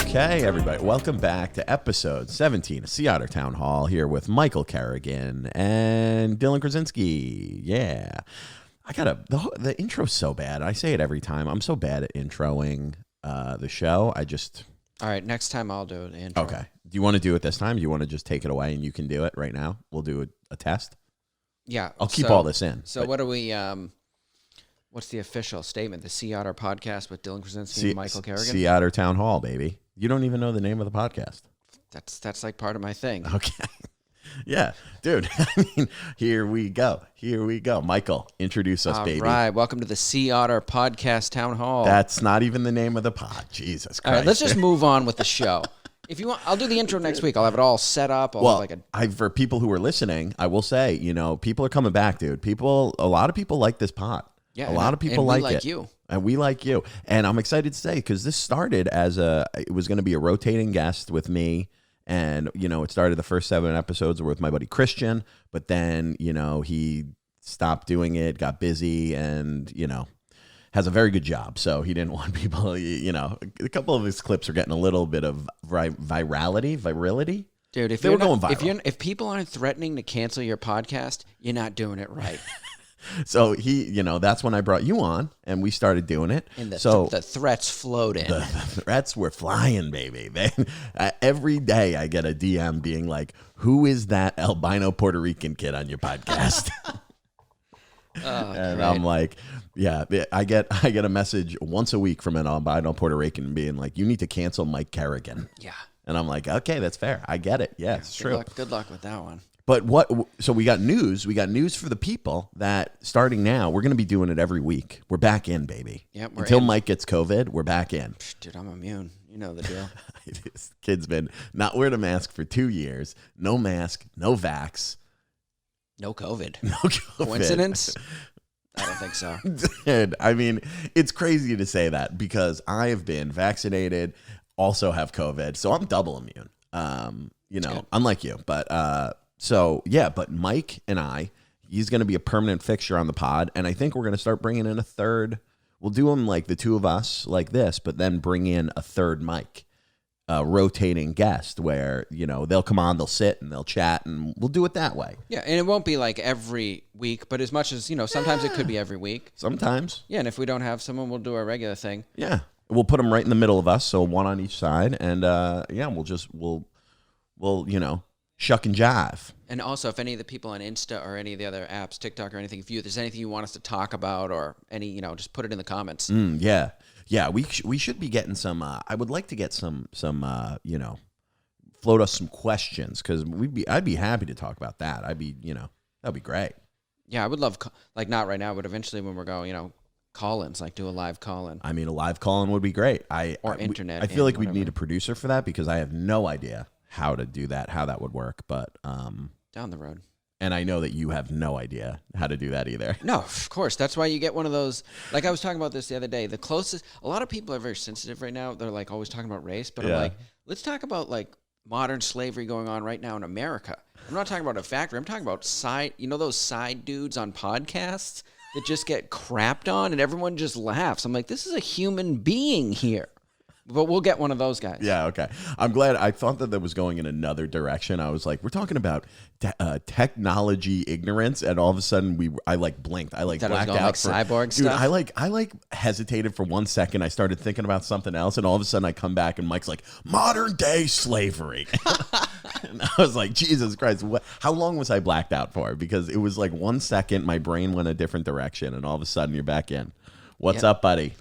Okay, everybody, welcome back to episode 17 of Sea Otter Town Hall here with Michael Kerrigan and Dylan Krasinski. Yeah, the intro's so bad. I say it every time. I'm so bad at introing the show. All right, next time I'll do the intro. Okay. Do you want to do it this time? Do you want to just take it away and you can do it right now? We'll do a test. Yeah. I'll keep all this in. So what are we, what's the official statement? The Sea Otter Podcast with Dylan Krasinski and Michael Kerrigan? Sea Otter Town Hall, baby. You don't even know the name of the podcast. That's like part of my thing. Okay. Yeah, dude. I mean, here we go. Michael, introduce us, baby. All right. Welcome to the Sea Otter Podcast Town Hall. That's not even the name of the pod. Jesus Christ. All right, let's just move on with the show. If you want, I'll do the intro next week. I'll have it all set up. For people who are listening, I will say, people are coming back, dude. A lot of people like this pod. Yeah, a lot of people like it. You. And we like you. And I'm excited to say, because this started it was going to be a rotating guest with me. And, it started the first 7 episodes were with my buddy Christian. But then, he stopped doing it, got busy, and, has a very good job. So he didn't want people, a couple of his clips are getting a little bit of virility. Dude, if they were going viral. If people aren't threatening to cancel your podcast, you're not doing it right. So that's when I brought you on, and we started doing it. And the threats flowed in. The threats were flying, baby. Every day I get a DM being like, "Who is that albino Puerto Rican kid on your podcast?" And great. I'm like, "Yeah." I get a message once a week from an albino Puerto Rican being like, "You need to cancel Mike Kerrigan." Yeah. And I'm like, "Okay, that's fair. I get it. Yeah, it's true." Good luck with that one. But so we got news. We got news for the people that starting now, we're going to be doing it every week. We're back in, baby. Yep, Until Mike gets COVID, we're back in. Dude, I'm immune. You know the deal. This kid's been not wearing a mask for 2 years. No mask, no vax. No COVID. No COVID. Coincidence? I don't think so. Dude, I mean, it's crazy to say that because I have been vaccinated, also have COVID. So I'm double immune, unlike you. But but Mike and he's going to be a permanent fixture on the pod. And I think we're going to start bringing in a third. We'll do them like the two of us like this, but then bring in a third Mike, a rotating guest where, they'll come on, they'll sit and they'll chat and we'll do it that way. Yeah. And it won't be like every week, but as much as, sometimes it could be every week. Sometimes. Yeah. And if we don't have someone, we'll do our regular thing. Yeah. We'll put them right in the middle of us. So one on each side. And we'll shuck and jive. And also, if any of the people on Insta or any of the other apps, TikTok or anything, if there's anything you want us to talk about or any, just put it in the comments. Yeah. We should be getting some. I would like to get some. Float us some questions because I'd be happy to talk about that. That'd be great. Yeah, I would love not right now, but eventually when we're going, call-ins, like do a live call-in. I mean, a live call-in would be great. Internet. I feel like we'd need a producer for that because I have no idea how to do that, how that would work, but down the road. And I know that you have no idea how to do that either. No, of course. That's why you get one of those. Like I was talking about this the other day. The closest, a lot of people are very sensitive right now. They're like always talking about race, but I'm like, let's talk about like modern slavery going on right now in America. I'm not talking about a factory. I'm talking about those side dudes on podcasts that just get crapped on and everyone just laughs. I'm like, this is a human being here. But we'll get one of those guys. Yeah, okay. I'm glad. I thought that was going in another direction. I was like, we're talking about technology ignorance, and all of a sudden I blinked. I blacked out. Like cyborg stuff? I hesitated for 1 second. I started thinking about something else, and all of a sudden I come back, and Mike's like, modern day slavery. And I was like, Jesus Christ, how long was I blacked out for? Because it was like 1 second, my brain went a different direction, and all of a sudden you're back in. What's up, buddy?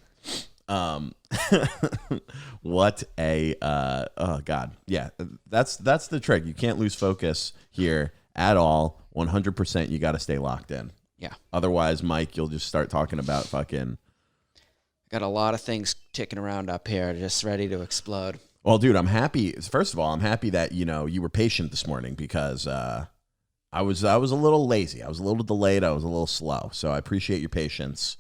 What a oh god, yeah, that's the trick. You can't lose focus here at all. 100%, you got to stay locked in. Yeah, otherwise, Mike, you'll just start talking about fucking. Got a lot of things ticking around up here, just ready to explode. Well, dude, I'm happy. First of all, I'm happy that you were patient this morning because I was a little lazy. I was a little delayed. I was a little slow. So I appreciate your patience.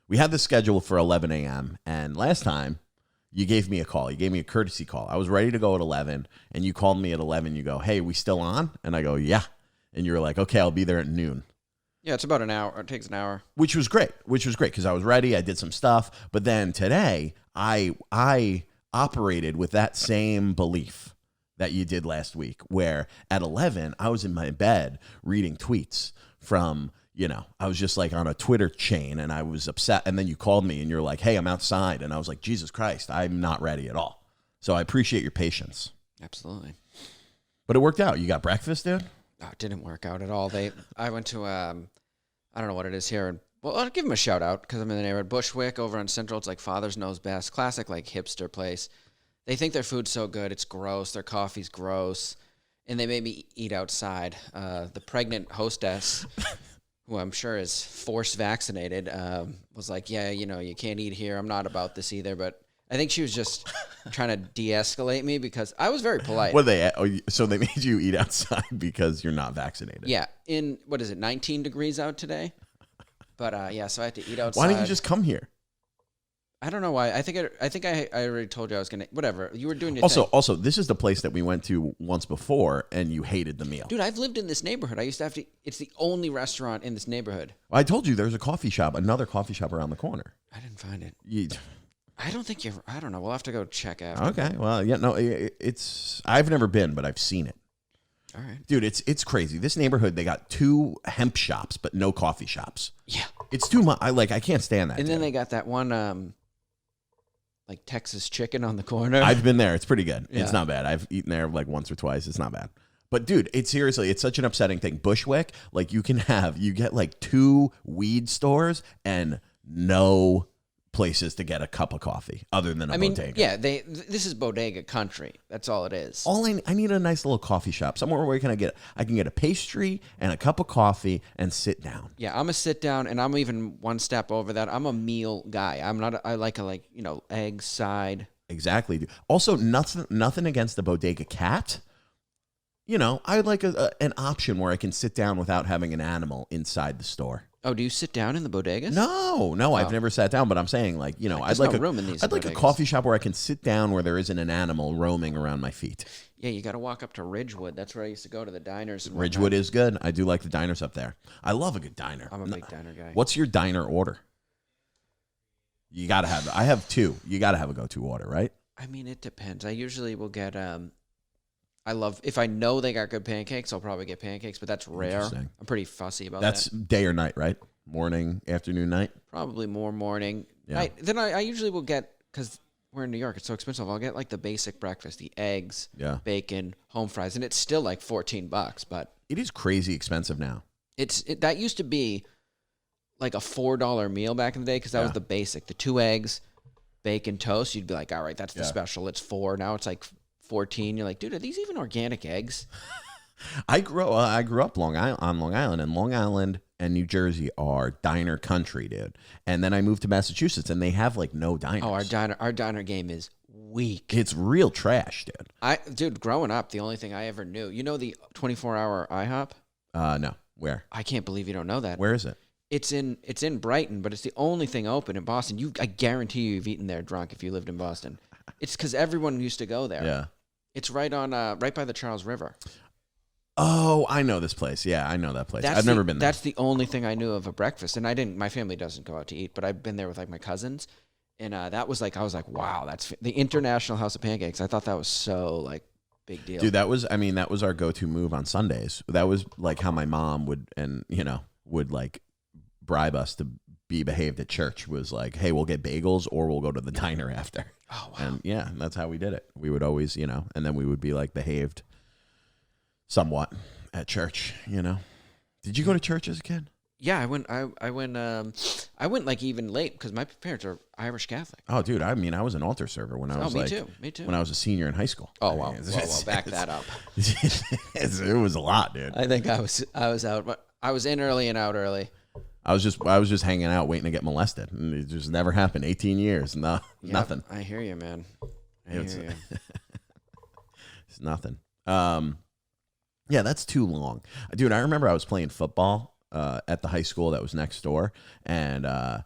We had this scheduled for 11 a.m. And last time, you gave me a call. You gave me a courtesy call. I was ready to go at 11, and you called me at 11. You go, hey, we still on? And I go, yeah. And you were like, okay, I'll be there at noon. Yeah, it's about an hour. It takes an hour. Which was great because I was ready. I did some stuff. But then today, I operated with that same belief that you did last week, where at 11, I was in my bed reading tweets from, I was just like on a Twitter chain and I was upset. And then you called me and you're like, hey, I'm outside. And I was like, Jesus Christ, I'm not ready at all. So I appreciate your patience. Absolutely. But it worked out. You got breakfast, dude? Oh, it didn't work out at all. I went to, I don't know what it is here. Well, I'll give them a shout out because I'm in the neighborhood. Bushwick over on Central. It's like Father's Knows Best. Classic, like hipster place. They think their food's so good. It's gross. Their coffee's gross. And they made me eat outside. The pregnant hostess, who I'm sure is force vaccinated, was like, yeah, you can't eat here. I'm not about this either. But I think she was just trying to de-escalate me because I was very polite. So they made you eat outside because you're not vaccinated? Yeah. In, 19 degrees out today? But so I had to eat outside. Why didn't you just come here? I don't know why. I think I already told you I was gonna. Whatever. You were doing your thing. Also, this is the place that we went to once before, and you hated the meal. Dude, I've lived in this neighborhood. I used to have to. It's the only restaurant in this neighborhood. I told you there's another coffee shop around the corner. I didn't find it. I don't think you're. I don't know. We'll have to go check after. Okay. Well, yeah. No, it's. I've never been, but I've seen it. All right. Dude, it's crazy. This neighborhood, they got 2 hemp shops, but no coffee shops. Yeah. It's too much. I can't stand that. And then they got that one, like Texas chicken on the corner. I've been there. It's pretty good. Yeah. It's not bad. I've eaten there like once or twice. It's not bad. But dude, it's such an upsetting thing. Bushwick, like you get like 2 weed stores and no places to get a cup of coffee other than a bodega. Yeah, this is bodega country. That's all it is. I need a nice little coffee shop somewhere where I can get a pastry and a cup of coffee and sit down. Yeah, I'm a sit down, and I'm even one step over that. I'm a meal guy. I like eggs, side. Exactly. Dude. Also, nothing against the bodega cat. I like an option where I can sit down without having an animal inside the store. Oh, do you sit down in the bodegas? No, I've never sat down, but I'm saying I'd like room in these I'd like a coffee shop where I can sit down where there isn't an animal roaming around my feet. Yeah, you got to walk up to Ridgewood. That's where I used to go to the diners. Ridgewood is good. I do like the diners up there. I love a good diner. I'm a big diner guy. What's your diner order? You got to have. I have 2. You got to have a go-to order, right? I mean, it depends. I usually will get. If I know they got good pancakes, I'll probably get pancakes, but that's rare. I'm pretty fussy about that. That's day or night, right? Morning, afternoon, night? Probably more morning. Yeah. I usually will get, because we're in New York, it's so expensive, I'll get like the basic breakfast, the eggs, bacon, home fries, and it's still like $14, but... It is crazy expensive now. That used to be like a $4 meal back in the day, because that was the basic. The 2 eggs, bacon, toast, you'd be like, all right, that's the special, it's $4. Now it's like 14. You're like, dude, are these even organic eggs? I grew up on Long Island, and Long Island and New Jersey are diner country, dude. And then I moved to Massachusetts, and they have like no diners. Oh, our diner game is weak. It's real trash, dude. Dude, growing up, the only thing I ever knew, the 24-hour IHOP? No. Where? I can't believe you don't know that. Where is it? It's in Brighton, but it's the only thing open in Boston. I guarantee you've eaten there drunk if you lived in Boston. It's because everyone used to go there. Yeah. It's right by the Charles River. Oh, I know this place. Yeah, I know that place. I've never been there. That's the only thing I knew of a breakfast, and my family doesn't go out to eat, but I've been there with like my cousins, and that was like, I was like, wow, that's the International House of Pancakes. I thought that was so like big deal. Dude, that was our go-to move on Sundays. That was like how my mom would like bribe us to be behaved at church. Was like, hey, we'll get bagels or we'll go to the diner after. Oh, wow. And yeah, that's how we did it. We would always, and then we would be like behaved somewhat at church, Did you go to church as a kid? Yeah, I went like even late because my parents are Irish Catholic. Oh, dude, I was an altar server when I was me too. When I was a senior in high school. Oh, wow. Well, back that up. It was a lot, dude. I think I was out, but I was in early and out early. I was just hanging out waiting to get molested. And it just never happened. 18 years. No, nothing. I hear you, man. I hear you. It's nothing. Yeah, that's too long. Dude, I remember I was playing football at the high school that was next door, and the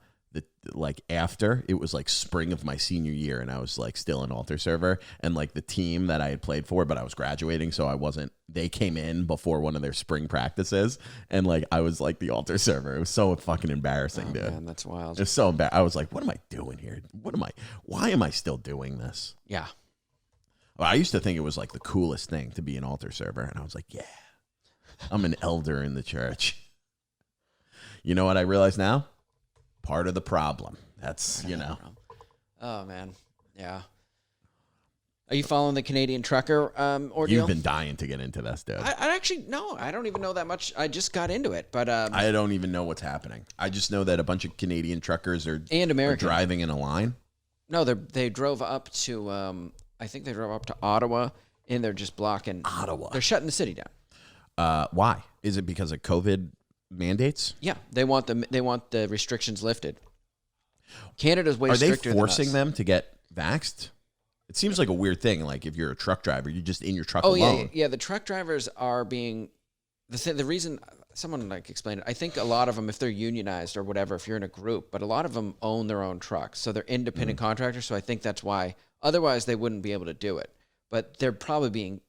like after it was like spring of my senior year, and I was like still an altar server, and like the team that I had played for, but I was graduating, so I wasn't. They came in before one of their spring practices, and like I was like the altar server. It was so fucking embarrassing, dude. Man, that's wild. It's so embarrassing. I was like, what am I doing here? Why am I still doing this? Yeah. Well, I used to think it was like the coolest thing to be an altar server, and I was like, yeah, I'm an elder in the church. You know what I realize now? Part of the problem. That's, you know. Oh, man. Yeah. Are you following the Canadian trucker ordeal? You've been dying to get into this, dude. I actually, no, I don't even know that much. I just got into it, but... I don't even know what's happening. I just know that a bunch of Canadian truckers are driving in a line. No, they drove up to, I think they drove up to Ottawa, and they're just blocking... Ottawa. They're shutting the city down. Why? Is it because of COVID mandates? Yeah, they want the restrictions lifted. Canada's way stricter than us. Are they forcing them to get vaxxed? It seems like a weird thing. Like if you're a truck driver, you're just in your truck alone. Yeah. The truck drivers are being the reason. Someone like explained it. I think a lot of them, if they're unionized or whatever, if you're in a group, but a lot of them own their own trucks, so they're independent contractors. So I think that's why. Otherwise, they wouldn't be able to do it. But they're probably being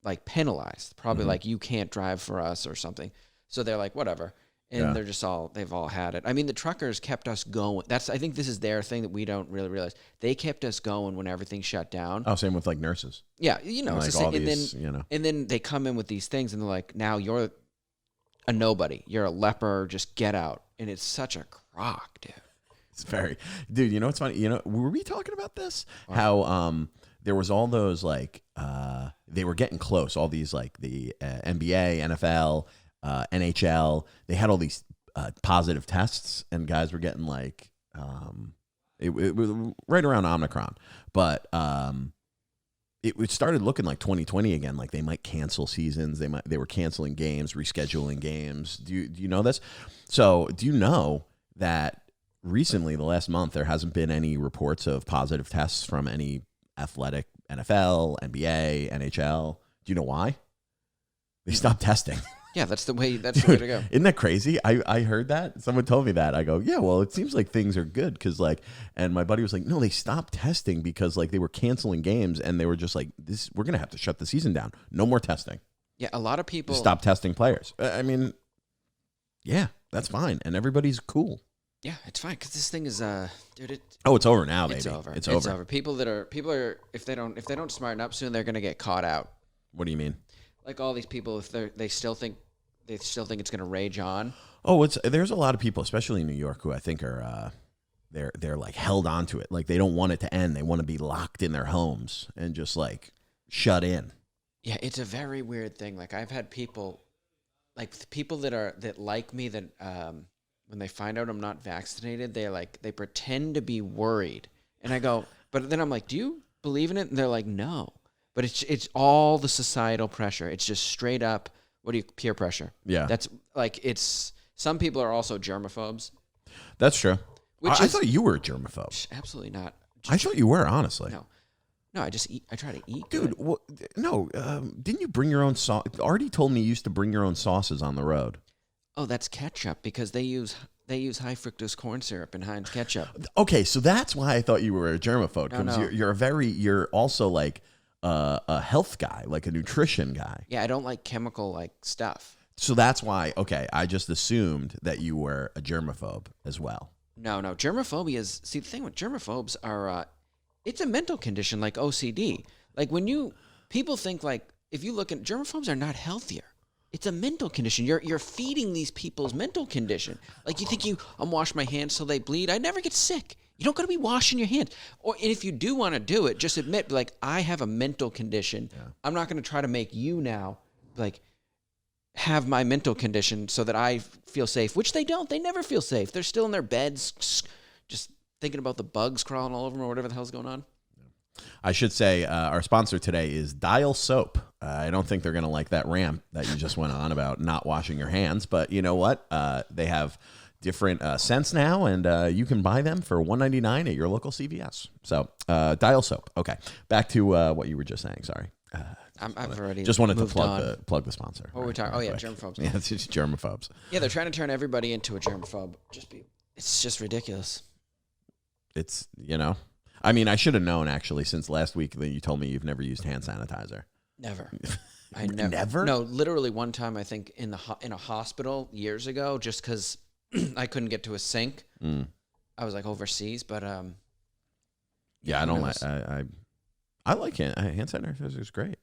like penalized. Probably like you can't drive for us or something. So they're like, whatever. And they're just they've all had it. I mean, the truckers kept us going. I think this is their thing that we don't really realize. They kept us going when everything shut down. Oh, same with like nurses. Yeah. You know, like it's the same. these, And then they come in with these things and they're like, now you're a nobody. You're a leper. Just get out. And it's such a crock, dude. It's dude, you know what's funny? You know, were we talking about this? How, there was all those like, they were getting close. All these like the NBA, NFL, NHL, they had all these positive tests, and guys were getting like it was right around Omicron, but it started looking like 2020 again. Like they might cancel seasons, they were canceling games, rescheduling games. Do you know this? So do you know that recently, the last month, there hasn't been any reports of positive tests from any athletic NFL, NBA, NHL? Do you know why? They stopped testing. Yeah, that's the way to go. Isn't that crazy? I heard that. Someone told me that. I go, yeah, well, it seems like things are good because like, and my buddy was like, no, they stopped testing because like they were canceling games and they were just like, we're going to have to shut the season down. No more testing. Yeah, a lot of people. Just stop testing players. I mean, yeah, that's fine. And everybody's cool. Yeah, it's fine because this thing is, dude. It's over now, baby. It's over. It's over. People are if they don't smarten up soon, they're going to get caught out. What do you mean? Like all these people, if they still think it's going to rage on. Oh, there's a lot of people, especially in New York, who I think are they're like held onto it. Like they don't want it to end. They want to be locked in their homes and just like shut in. Yeah, it's a very weird thing. Like I've had people that like me that when they find out I'm not vaccinated, they pretend to be worried, and I go, but then I'm like, do you believe in it? And they're like, no. But it's all the societal pressure. It's just straight up, peer pressure. Yeah. That's like, some people are also germaphobes. That's true. I thought you were a germaphobe. Absolutely not. I thought you were, honestly. No, I just eat. I try to eat. Dude, no. Didn't you bring your own sauce? Artie told me you used to bring your own sauces on the road. Oh, that's ketchup because they use high fructose corn syrup in Heinz ketchup. Okay, so that's why I thought you were a germaphobe. Because No. you're also like a health guy, like a nutrition guy. Yeah, I don't like chemical like stuff. So that's why, okay, I just assumed that you were a germaphobe as well. No. Germophobia is, the thing with germaphobes are, it's a mental condition like OCD. Like people think like, if you look at, germaphobes are not healthier. It's a mental condition. You're feeding these people's mental condition. Like you think I'm washing my hands so they bleed. I never get sick. You don't got to be washing your hands. And if you do want to do it, just admit, like, I have a mental condition. Yeah. I'm not going to try to make you now, like, have my mental condition so that I feel safe, which they don't. They never feel safe. They're still in their beds just thinking about the bugs crawling all over them or whatever the hell's going on. I should say our sponsor today is Dial Soap. I don't think they're going to like that rant that you just went on about not washing your hands, but you know what? They have different scents now, and you can buy them for $1.99 at your local CVS. So Dial Soap. Okay, back to what you were just saying. Sorry. I've already just wanted to on. plug the sponsor. What were we talking? Oh yeah, germaphobes. Yeah, it's just germaphobes. Yeah, they're trying to turn everybody into a germaphobe. It's just ridiculous. it's, I mean, I should have known actually since last week that you told me you've never used hand sanitizer. Never. I never. Never? No, literally one time I think in a hospital years ago, just because I couldn't get to a sink. I was like overseas, but yeah, I don't like. I like hand sanitizer. It's great.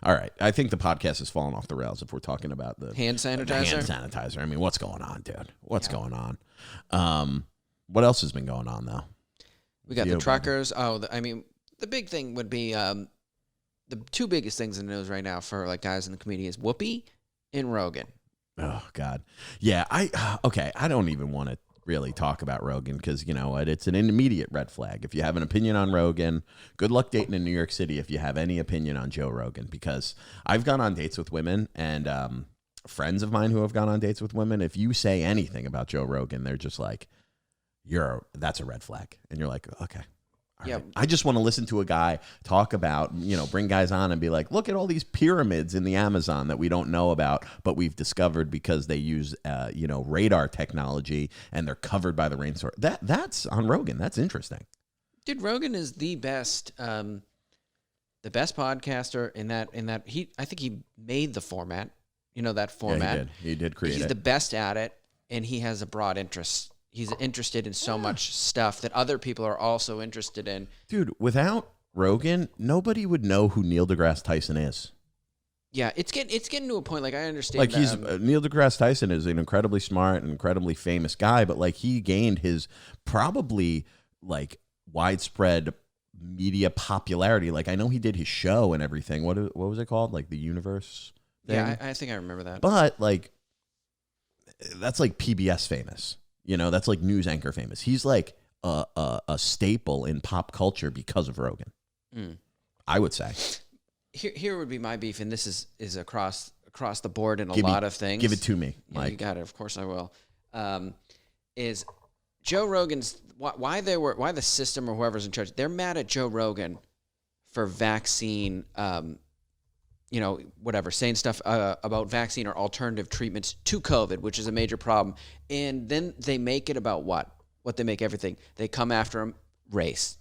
All right, I think the podcast has fallen off the rails if we're talking about the hand sanitizer. The hand sanitizer. I mean, what's going on, dude? What's going on? What else has been going on though? We got the truckers. I mean, the big thing would be the two biggest things in the news right now for like guys in the community is Whoopi and Rogan. Oh God, yeah. I don't even want to really talk about Rogan because you know what? It's an immediate red flag. If you have an opinion on Rogan, good luck dating in New York City if you have any opinion on Joe Rogan, because I've gone on dates with women and friends of mine who have gone on dates with women. If you say anything about Joe Rogan, they're just like, that's a red flag. And you're like, okay. All right. I just want to listen to a guy talk about, bring guys on and be like, look at all these pyramids in the Amazon that we don't know about, but we've discovered because they use, radar technology and they're covered by the rainforest. That's on Rogan. That's interesting. Dude, Rogan is the best podcaster in that I think he made the format, that format. Yeah, he did create it. He's the best at it, and he has a broad interest. He's interested in so much stuff that other people are also interested in. Dude, without Rogan, nobody would know who Neil deGrasse Tyson is. Yeah, it's getting to a point, like, I understand. Like, Neil deGrasse Tyson is an incredibly smart and incredibly famous guy, but, like, he gained his probably, like, widespread media popularity. Like, I know he did his show and everything. What was it called? Like, the Universe thing? Yeah, I think I remember that. But, like, that's, like, PBS famous. That's like news anchor famous. He's like a staple in pop culture because of Rogan. I would say. Here would be my beef, and this is across the board in a lot of things. Give it to me, Mike. Yeah, you got it. Of course I will. Is Joe Rogan's why the system or whoever's in charge? They're mad at Joe Rogan for vaccine. Whatever, saying stuff about vaccine or alternative treatments to COVID, which is a major problem. And then they make it about what they make everything. They come after him, race.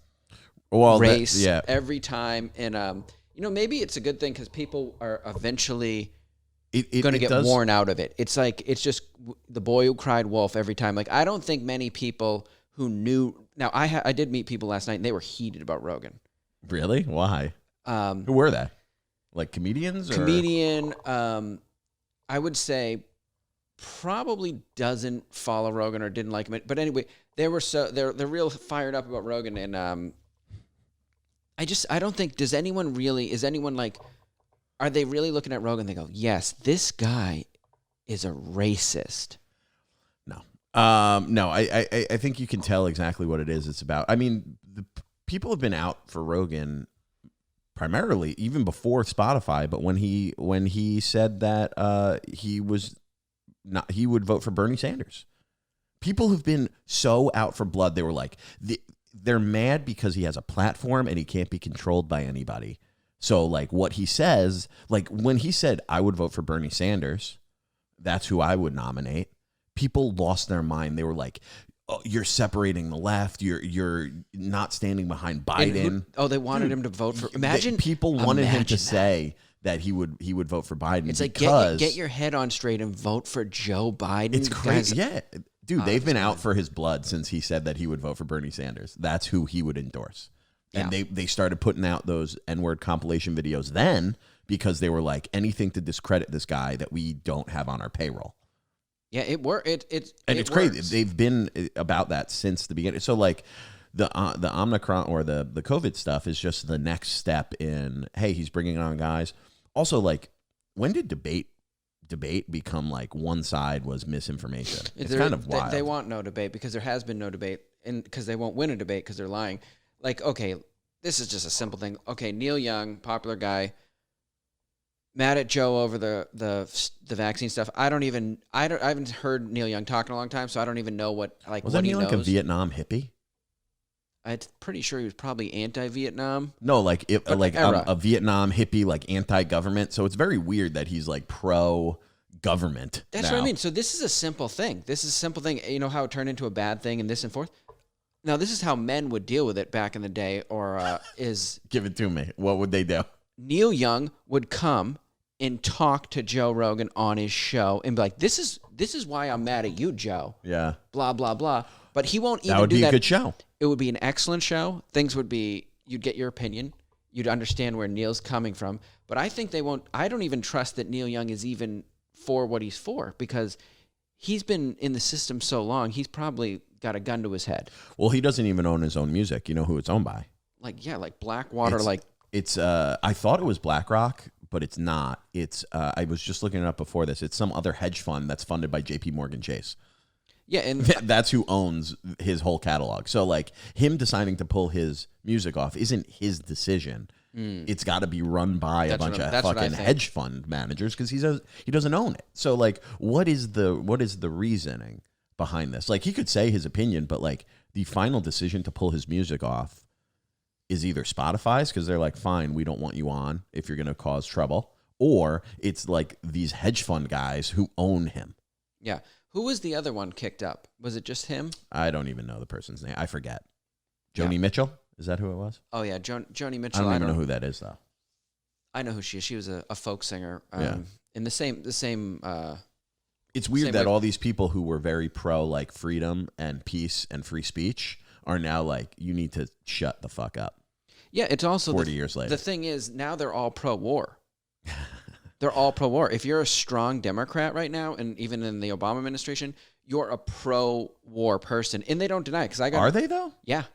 Well, race every time. And, maybe it's a good thing because people are eventually going to get worn out of it. It's like, it's just the boy who cried wolf every time. Like, I don't think many people who knew. Now, I did meet people last night and they were heated about Rogan. Really? Why? Who were they? Like comedians? Comedian, I would say probably doesn't follow Rogan or didn't like him. But anyway, they're real fired up about Rogan. And I don't think, is anyone like, are they really looking at Rogan? They go, yes, this guy is a racist. No. No, I think you can tell exactly what it is. It's about, I mean, the people have been out for Rogan primarily even before Spotify, but when he said that he would vote for Bernie Sanders, people have been so out for blood. They were like, they're mad because he has a platform and he can't be controlled by anybody. So like what he says, like when he said I would vote for Bernie Sanders, that's who I would nominate, people lost their mind. They were like, oh, you're separating the left. You're not standing behind Biden. They wanted him to vote for. People wanted him to say that he would vote for Biden. It's because like get your head on straight and vote for Joe Biden. It's crazy. Yeah, dude, they've been out for his blood since he said that he would vote for Bernie Sanders. That's who he would endorse. And they started putting out those N-word compilation videos then because they were like, anything to discredit this guy that we don't have on our payroll. Yeah, it worked. It's crazy. They've been about that since the beginning. So like the Omicron or the COVID stuff is just the next step in, hey, he's bringing on guys. Also, like, when did debate become like one side was misinformation? It's kind of wild. They want no debate because there has been no debate, and because they won't win a debate because they're lying. Like, okay, this is just a simple thing. Okay, Neil Young, popular guy, mad at Joe over the vaccine stuff. I haven't heard Neil Young talk in a long time, so I don't even know what he knows. He like a Vietnam hippie? I'm pretty sure he was probably anti-Vietnam. No, like a Vietnam hippie, like anti-government. So it's very weird that he's like pro-government. That's what I mean. So this is a simple thing. You know how it turned into a bad thing and this and forth? Now, this is how men would deal with it back in the day, or is Give it to me. What would they do? Neil Young would come and talk to Joe Rogan on his show and be like, this is why I'm mad at you, Joe. Yeah. Blah, blah, blah. But he won't even do that. That would be a good show. It would be an excellent show. Things would be, you'd get your opinion. You'd understand where Neil's coming from. But I think they won't, I don't even trust that Neil Young is even for what he's for, because he's been in the system so long, he's probably got a gun to his head. Well, he doesn't even own his own music. You know who it's owned by? Like Blackwater, It's I thought it was BlackRock, but it's not. It's I was just looking it up before this. It's some other hedge fund that's funded by JP Morgan Chase. Yeah, and that's who owns his whole catalog. So like him deciding to pull his music off isn't his decision. It's got to be run by a bunch of fucking hedge fund managers, because he doesn't own it. So like, what is the reasoning behind this? Like, he could say his opinion, but like the final decision to pull his music off is either Spotify's, because they're like, fine, we don't want you on if you're going to cause trouble, or it's like these hedge fund guys who own him. Yeah. Who was the other one kicked up? Was it just him? I don't even know the person's name. I forget. Joni Mitchell? Is that who it was? Oh, yeah. Joni Mitchell. I don't even know who that is, though. I know who she is. She was a folk singer. In the same. It's weird that all these people who were very pro like freedom and peace and free speech are now like, you need to shut the fuck up. Yeah, it's also 40 years later. The thing is, now they're all pro-war. They're all pro-war. If you're a strong Democrat right now, and even in the Obama administration, you're a pro-war person, and they don't deny it. Are they though? Yeah.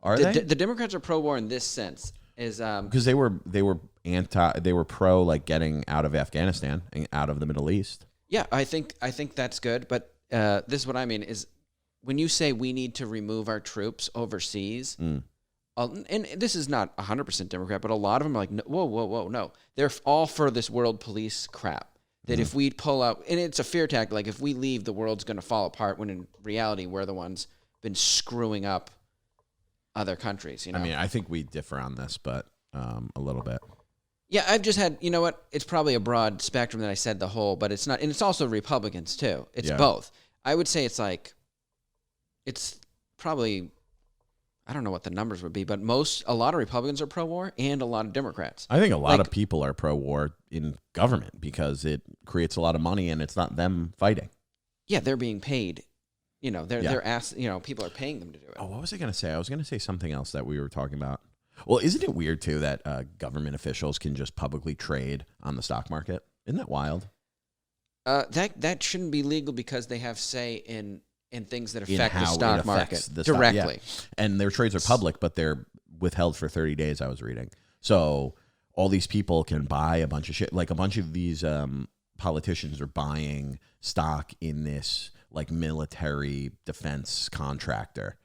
Are they? The Democrats are pro-war in this sense, is because they were pro like getting out of Afghanistan and out of the Middle East. Yeah, I think that's good. But this is what I mean is, when you say we need to remove our troops overseas. And this is not 100% Democrat, but a lot of them are like, whoa, no. They're all for this world police crap. That if we pull out, and it's a fear tactic, like if we leave, the world's going to fall apart, when in reality, we're the ones been screwing up other countries. You know? I mean, I think we differ on this, but a little bit. Yeah, I've just had, you know what? It's probably a broad spectrum that I said the whole, but it's not. And it's also Republicans, too. It's both. I would say it's probably... I don't know what the numbers would be, but a lot of Republicans are pro-war, and a lot of Democrats. I think a lot of people are pro-war in government, because it creates a lot of money and it's not them fighting. Yeah, they're being paid. You know, they're asked. You know, people are paying them to do it. Oh, what was I going to say? I was going to say something else that we were talking about. Well, isn't it weird too that government officials can just publicly trade on the stock market? Isn't that wild? That shouldn't be legal, because they have say in things that affect the stock market directly. And their trades are public, but they're withheld for 30 days, I was reading. So all these people can buy a bunch of shit. Like a bunch of these politicians are buying stock in this like military defense contractor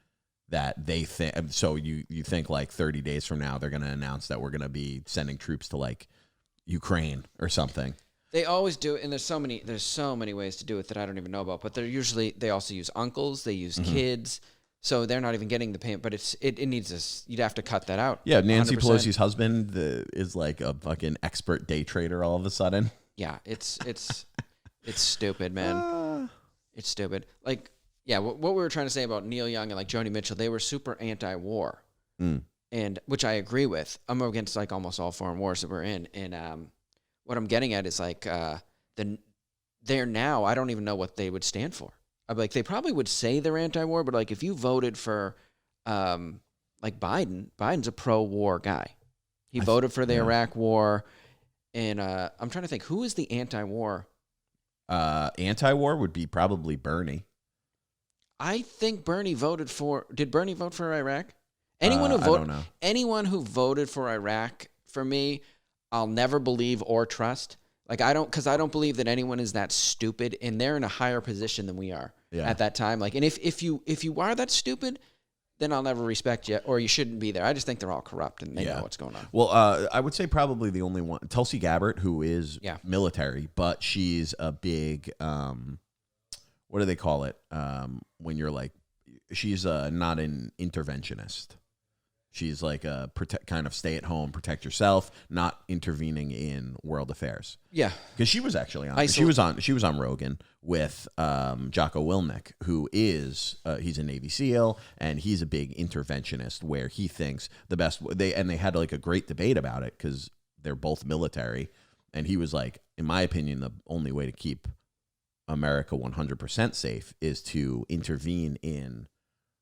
that they think. So you think like 30 days from now, they're going to announce that we're going to be sending troops to like Ukraine or something. They always do it, and there's so many ways to do it that I don't even know about. But they also use uncles, they use kids, so they're not even getting the payment. But it needs you'd have to cut that out. Yeah, Nancy 100%. Pelosi's husband is like a fucking expert day trader all of a sudden. Yeah, it's stupid, man. It's stupid. Like, yeah, what we were trying to say about Neil Young and like Joni Mitchell, they were super anti-war, and which I agree with. I'm against like almost all foreign wars that we're in, and what I'm getting at is like they're now, I don't even know what they would stand for. I'm like, they probably would say they're anti-war, but like if you voted for like Biden's a pro-war guy. He voted for the Iraq war, and I'm trying to think, who is the anti-war? Anti-war would be probably Bernie. I think Bernie voted for. Did Bernie vote for Iraq? Anyone who voted, anyone who voted for Iraq, for me, I'll never believe or trust. Like because I don't believe that anyone is that stupid, and they're in a higher position than we are at that time. Like, and if you are that stupid, then I'll never respect you, or you shouldn't be there. I just think they're all corrupt and they know what's going on. Well, I would say probably the only one, Tulsi Gabbard, who is military, but she's a big, what do they call it? When you're like, she's not an interventionist. She's like a kind of stay at home, protect yourself, not intervening in world affairs. Yeah, because she was actually on. She was on Rogan with Jocko Willink, who is he's a Navy SEAL and he's a big interventionist. Where he thinks the best they had like a great debate about it because they're both military, and he was like, in my opinion, the only way to keep America 100% safe is to intervene in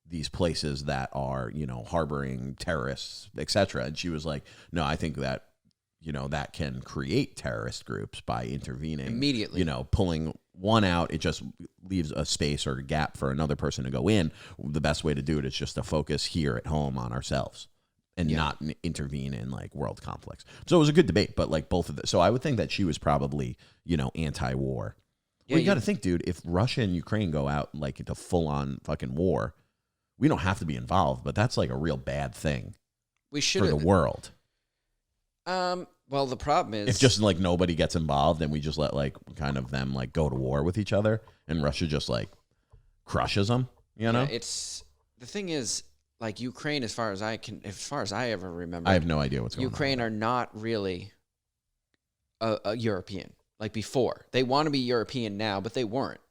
these places that are, harboring terrorists, etc. And she was like, no, I think that, that can create terrorist groups by intervening immediately, pulling one out. It just leaves a space or a gap for another person to go in. The best way to do it is just to focus here at home on ourselves and not intervene in like world conflicts. So it was a good debate, but like both of them. So I would think that she was probably, anti-war. Well, you got to think, dude, if Russia and Ukraine go out like into full on fucking war, we don't have to be involved, but that's like a real bad thing for the world. Well, the problem is if just like nobody gets involved and we just let like kind of them like go to war with each other and Russia just like crushes them, it's the thing is like Ukraine, as far as I ever remember, I have no idea what's going on. Ukraine are not really a European like before. They want to be European now, but they weren't.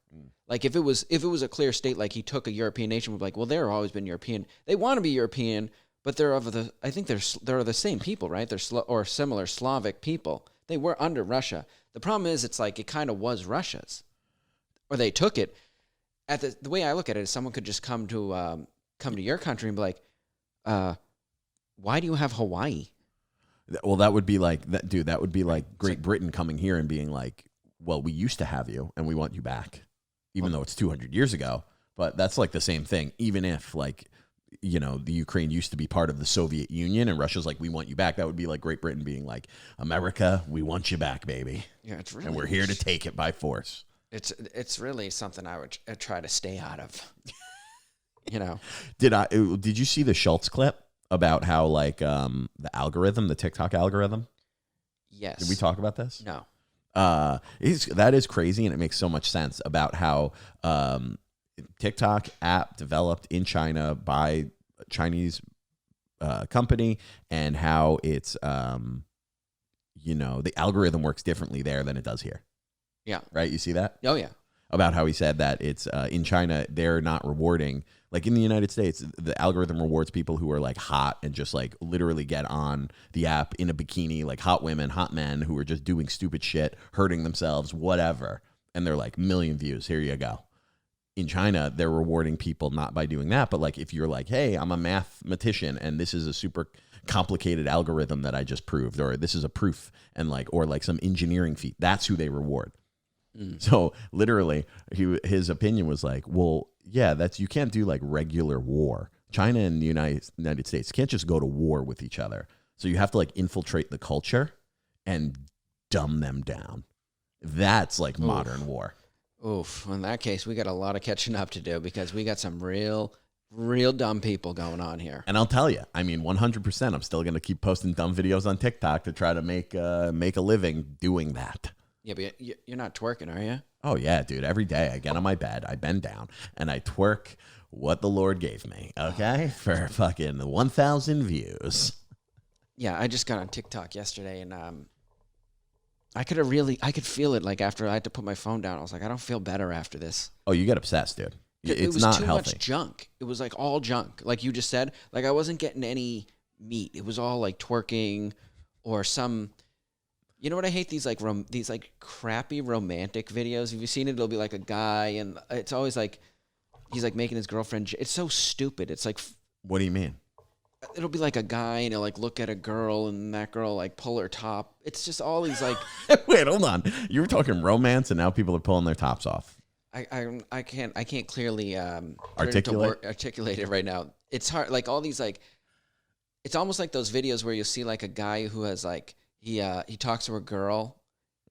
Like if it was a clear state, like he took a European nation, would be like, well, they've always been European. They want to be European, but they're the same people, right? They're or similar Slavic people. They were under Russia. The problem is, it's like it kind of was Russia's, or they took it. The way I look at it is, someone could just come to your country and be like, why do you have Hawaii? Well, that would be like that, dude. That would be like Great Britain coming here and being like, well, we used to have you, and we want you back. Even though it's 200 years ago, but that's like the same thing. Even if like, the Ukraine used to be part of the Soviet Union and Russia's like, we want you back. That would be like Great Britain being like, America, we want you back, baby. Yeah, it's really, and we're here to take it by force. It's really something I would try to stay out of. Did you see the Schultz clip about how like the algorithm, the TikTok algorithm? Yes. Did we talk about this? No. That is crazy, and it makes so much sense about how TikTok app developed in China by a Chinese company, and how it's the algorithm works differently there than it does here. Yeah. Right? You see that? Oh yeah. About how he said that it's in China they're not rewarding, like in the United States the algorithm rewards people who are like hot and just like literally get on the app in a bikini, like hot women, hot men who are just doing stupid shit, hurting themselves, whatever, and they're like million views, here you go. In China they're rewarding people not by doing that, but like if you're like, hey, I'm a mathematician and this is a super complicated algorithm that I just proved, or this is a proof, and like, or like some engineering feat, that's who they reward. So literally his opinion was like, well, yeah, you can't do like regular war. China and the United States can't just go to war with each other. So you have to like infiltrate the culture and dumb them down. That's like modern war. Oof. In that case, we got a lot of catching up to do, because we got some real dumb people going on here. And I'll tell you, I mean, 100%, I'm still going to keep posting dumb videos on TikTok to try to make a living doing that. Yeah, but you're not twerking, are you? Oh, yeah, dude. Every day I get on my bed, I bend down, and I twerk what the Lord gave me, okay? For fucking 1,000 views. Yeah, I just got on TikTok yesterday, and I could feel it, like, after I had to put my phone down. I was like, I don't feel better after this. Oh, you get obsessed, dude. It was not too healthy. much junk. It was, like, all junk. Like you just said, like, I wasn't getting any meat. It was all, like, twerking or some... You know what I hate? These crappy romantic videos. Have you seen it? It'll be like a guy, and it's always like he's like making his girlfriend. It's so stupid. It's like, what do you mean? It'll be like a guy, and he'll like look at a girl, and that girl like pull her top. It's just all these like. Wait, hold on. You were talking romance, and now people are pulling their tops off. I can't clearly articulate it right now. It's hard. Like all these like, it's almost like those videos where you see like a guy who has like. He talks to a girl,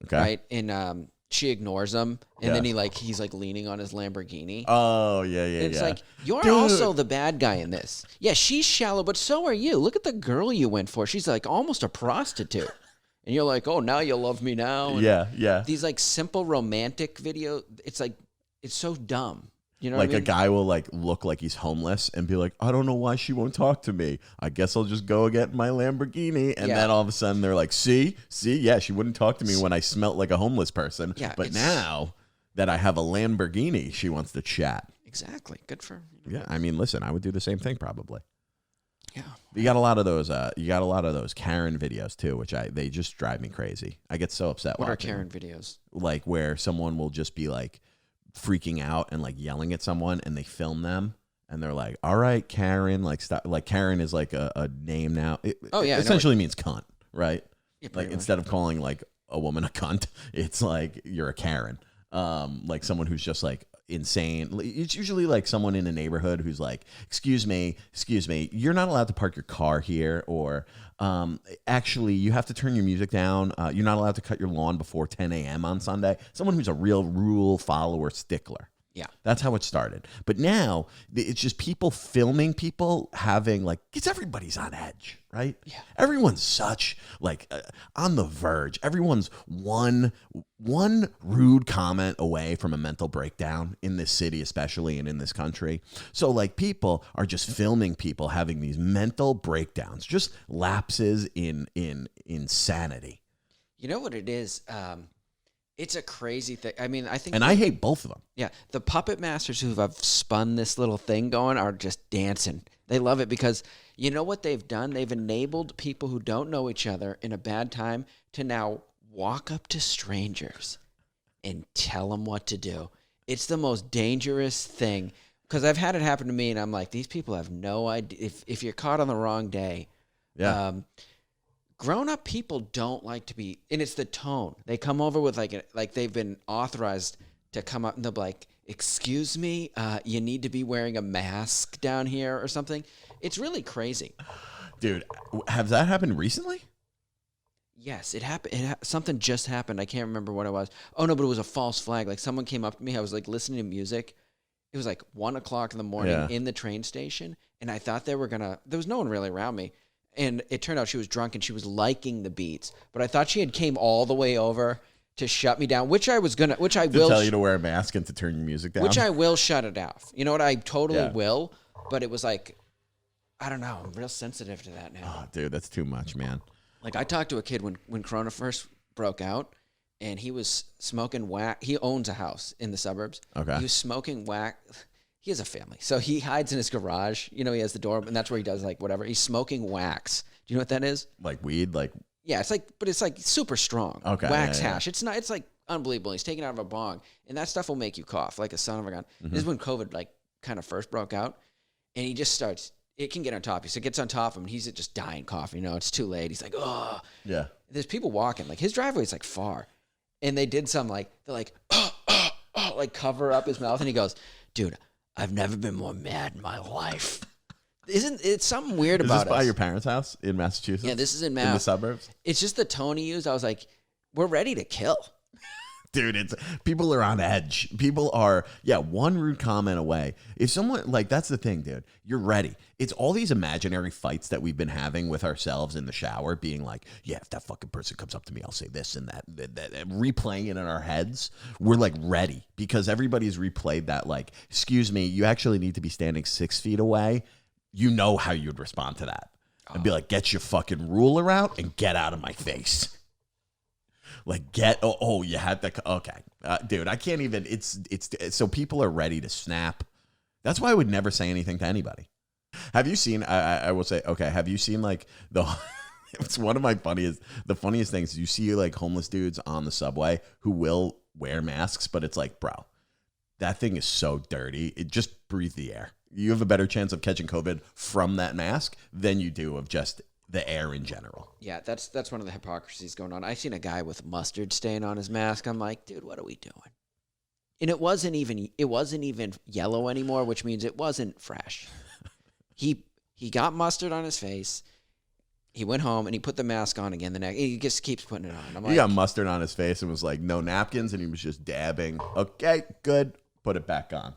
okay, right, and she ignores him, and then he's like leaning on his Lamborghini. Oh yeah. It's like, you're also the bad guy in this. Yeah, she's shallow, but so are you. Look at the girl you went for. She's like almost a prostitute, and you're like, oh, now you love me now. And yeah. These like simple romantic video. It's like, it's so dumb. You know like what I mean? a guy will like look like he's homeless and be like, I don't know why she won't talk to me. I guess I'll just go get my Lamborghini. And then all of a sudden they're like, see, yeah, she wouldn't talk to me when I smelt like a homeless person. Yeah, but now that I have a Lamborghini, she wants to chat. Exactly. Good for. Yeah, I mean, listen, I would do the same thing probably. Yeah. You got a lot of those. You got a lot of those Karen videos too, which they just drive me crazy. I get so upset. What are watching Karen them. videos? Like where someone will just be like freaking out and like yelling at someone, and they film them, and they're like, "All right, Karen, like stop." Like Karen is like a name now. It essentially means cunt, right? Yeah, like much. Instead of calling like a woman a cunt, it's like you're a Karen. Like someone who's just like insane. It's usually like someone in a neighborhood who's like, excuse me, you're not allowed to park your car here, or actually you have to turn your music down. You're not allowed to cut your lawn before 10 a.m. on Sunday. Someone who's a real rule follower stickler. Yeah. That's how it started. But now it's just people filming people having like, it's everybody's on edge, right? Yeah. Everyone's such like on the verge. Everyone's one rude comment away from a mental breakdown in this city, especially, and in this country. So like people are just filming people having these mental breakdowns, just lapses in insanity. You know what it is? It's a crazy thing. I mean, I think... And I hate both of them. Yeah. The puppet masters who have spun this little thing going are just dancing. They love it because you know what they've done? They've enabled people who don't know each other in a bad time to now walk up to strangers and tell them what to do. It's the most dangerous thing because I've had it happen to me, and I'm like, these people have no idea. If you're caught on the wrong day... Yeah. Grown-up people don't like to be, and it's the tone. They come over with like they've been authorized to come up and they'll be like, excuse me, you need to be wearing a mask down here or something. It's really crazy. Dude, has that happened recently? Yes, it happened. Something just happened. I can't remember what it was. Oh, no, but it was a false flag. Like someone came up to me. I was like listening to music. It was like 1 o'clock in the morning in the train station, and I thought there was no one really around me. And it turned out she was drunk and she was liking the beats. But I thought she had came all the way over to shut me down, which I will tell you to wear a mask and to turn your music down. Which I will shut it off. You know what? I totally will. But it was like, I don't know. I'm real sensitive to that now. Oh, dude, that's too much, man. Like I talked to a kid when Corona first broke out, and he was smoking whack. He owns a house in the suburbs. Okay. He was smoking whack. He has a family, so he hides in his garage. You know, he has the door, and that's where he does like whatever. He's smoking wax. Do you know what that is? Like weed, like yeah, but it's like super strong. Okay, wax hash. It's not. It's like unbelievable. He's taken out of a bong, and that stuff will make you cough like a son of a gun. This is when COVID like kind of first broke out, and he just starts. It can get on top of you, so it gets on top of him. And he's just dying coughing. You know, it's too late. He's like, oh yeah. There's people walking. Like his driveway is like far, and they did some like they're like like cover up his mouth, and he goes, dude. I've never been more mad in my life. Isn't it something weird about Is this by us? your parents' house in Massachusetts? Yeah, this is in Mass. In the suburbs? It's just the tone he used. I was like, we're ready to kill. Dude, people are on edge. People are, one rude comment away. If someone, like, that's the thing, dude. You're ready. It's all these imaginary fights that we've been having with ourselves in the shower, being like, yeah, if that fucking person comes up to me, I'll say this and that, and replaying it in our heads. We're, like, ready because everybody's replayed that, like, excuse me, you actually need to be standing 6 feet away. You know how you'd respond to that. And be like, get your fucking ruler out and get out of my face. Like you had that. Okay. Dude, I can't even, it's so people are ready to snap. That's why I would never say anything to anybody. Have you seen, I will say, okay. Have you seen like it's one of my the funniest things. You see like homeless dudes on the subway who will wear masks, but it's like, bro, that thing is so dirty. It just breathe the air. You have a better chance of catching COVID from that mask than you do of just the air in general. Yeah, that's one of the hypocrisies going on. I seen a guy with mustard stain on his mask. I'm like, dude, what are we doing? And it wasn't even yellow anymore, which means it wasn't fresh. He got mustard on his face. He went home and he put the mask on again. He just keeps putting it on. He got mustard on his face and was like, no napkins, and he was just dabbing. Okay, good. Put it back on.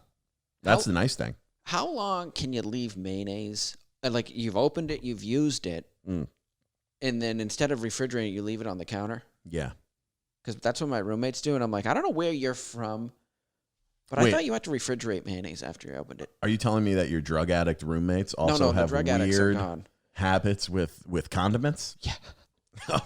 That's the nice thing. How long can you leave mayonnaise? Like you've opened it, you've used it, and then instead of refrigerating, you leave it on the counter? Yeah. Because that's what my roommates do. And I'm like, I don't know where you're from, But I thought you had to refrigerate mayonnaise after you opened it. Are you telling me that your drug addict roommates also have weird habits with condiments? Yeah.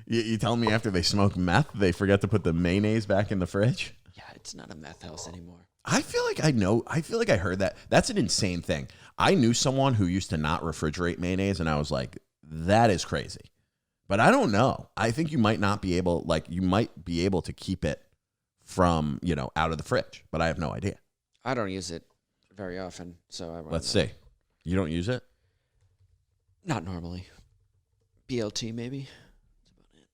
You telling me after they smoke meth, they forget to put the mayonnaise back in the fridge? Yeah, it's not a meth house anymore. I feel like I heard that. That's an insane thing. I knew someone who used to not refrigerate mayonnaise, and I was like, that is crazy. But I don't know. I think you might be able to keep it from, out of the fridge, but I have no idea. I don't use it very often, so Let's see. You don't use it? Not normally. BLT maybe. That's about it.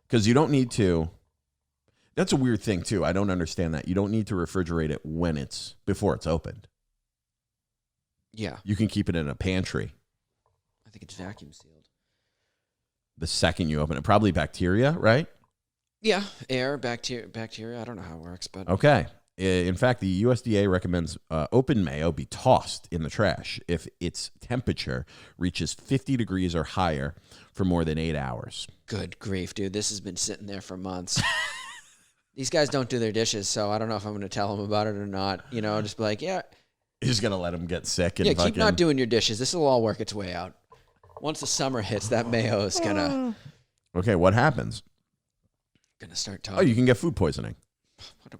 Because you don't need to. That's a weird thing too. I don't understand that. You don't need to refrigerate it before it's opened. Yeah. You can keep it in a pantry. I think it's vacuum sealed. The second you open it, probably bacteria, right? Yeah, air, bacteria. I don't know how it works, but okay. In fact, the USDA recommends open mayo be tossed in the trash if its temperature reaches 50 degrees or higher for more than 8 hours. Good grief, dude! This has been sitting there for months. These guys don't do their dishes, so I don't know if I'm going to tell them about it or not. Just be like, yeah. You're just going to let them get sick. And keep not doing your dishes. This will all work its way out. Once the summer hits, that mayo is going to... Okay, what happens? Going to start talking. Oh, you can get food poisoning.